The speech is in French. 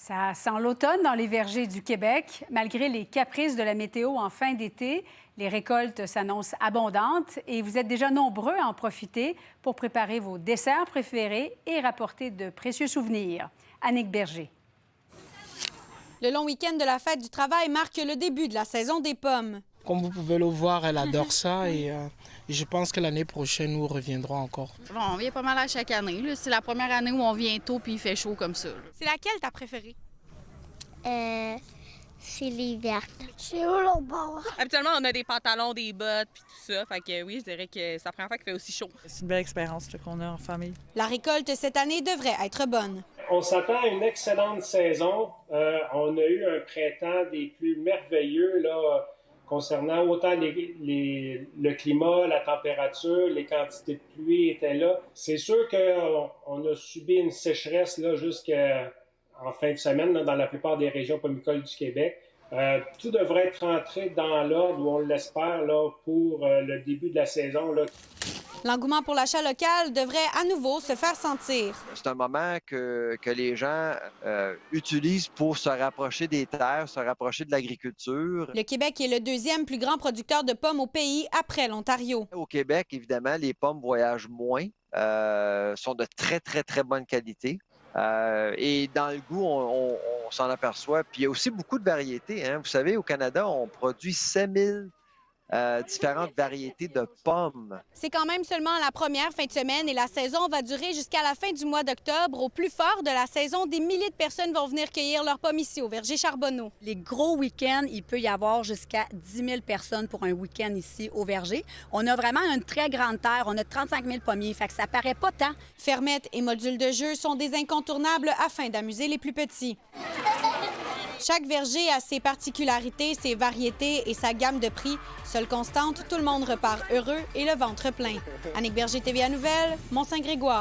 Ça sent l'automne dans les vergers du Québec. Malgré les caprices de la météo en fin d'été, les récoltes s'annoncent abondantes et vous êtes déjà nombreux à en profiter pour préparer vos desserts préférés et rapporter de précieux souvenirs. Annick Berger. Le long week-end de la fête du travail marque le début de la saison des pommes. Comme vous pouvez le voir, elle adore ça et je pense que l'année prochaine, nous reviendrons encore. Bon, on vient pas mal à chaque année. C'est la première année où on vient tôt puis il fait chaud comme ça. C'est laquelle ta préférée? C'est les vertes. C'est où l'autre bord? Habituellement, on a des pantalons, des bottes puis tout ça. Fait que oui, je dirais que c'est la première fois qu'il fait aussi chaud. C'est une belle expérience là, qu'on a en famille. La récolte cette année devrait être bonne. On s'attend à une excellente saison. On a eu un printemps des plus merveilleux là, concernant autant le climat, la température, les quantités de pluie étaient là. C'est sûr qu'on a subi une sécheresse là, jusqu'en fin de semaine là, dans la plupart des régions pomicoles du Québec. Tout devrait être rentré dans l'ordre, on l'espère, là, pour le début de la saison. Là. L'engouement pour l'achat local devrait à nouveau se faire sentir. C'est un moment que les gens utilisent pour se rapprocher des terres, se rapprocher de l'agriculture. Le Québec est le deuxième plus grand producteur de pommes au pays après l'Ontario. Au Québec, évidemment, les pommes voyagent moins, sont de très, très, très bonne qualité. Et dans le goût, on s'en aperçoit. Puis il y a aussi beaucoup de variétés. Hein. Vous savez, au Canada, on produit 7000 différentes variétés de pommes. C'est quand même seulement la première fin de semaine et la saison va durer jusqu'à la fin du mois d'octobre. Au plus fort de la saison, des milliers de personnes vont venir cueillir leurs pommes ici au verger Charbonneau. Les gros week-ends, il peut y avoir jusqu'à 10 000 personnes pour un week-end ici au verger. On a vraiment une très grande terre. On a 35 000 pommiers, fait que ça paraît pas tant. Fermettes et modules de jeu sont des incontournables afin d'amuser les plus petits. Chaque verger a ses particularités, ses variétés et sa gamme de prix. Seule constante, tout le monde repart heureux et le ventre plein. Annick Berger, TVA Nouvelles, Mont-Saint-Grégoire.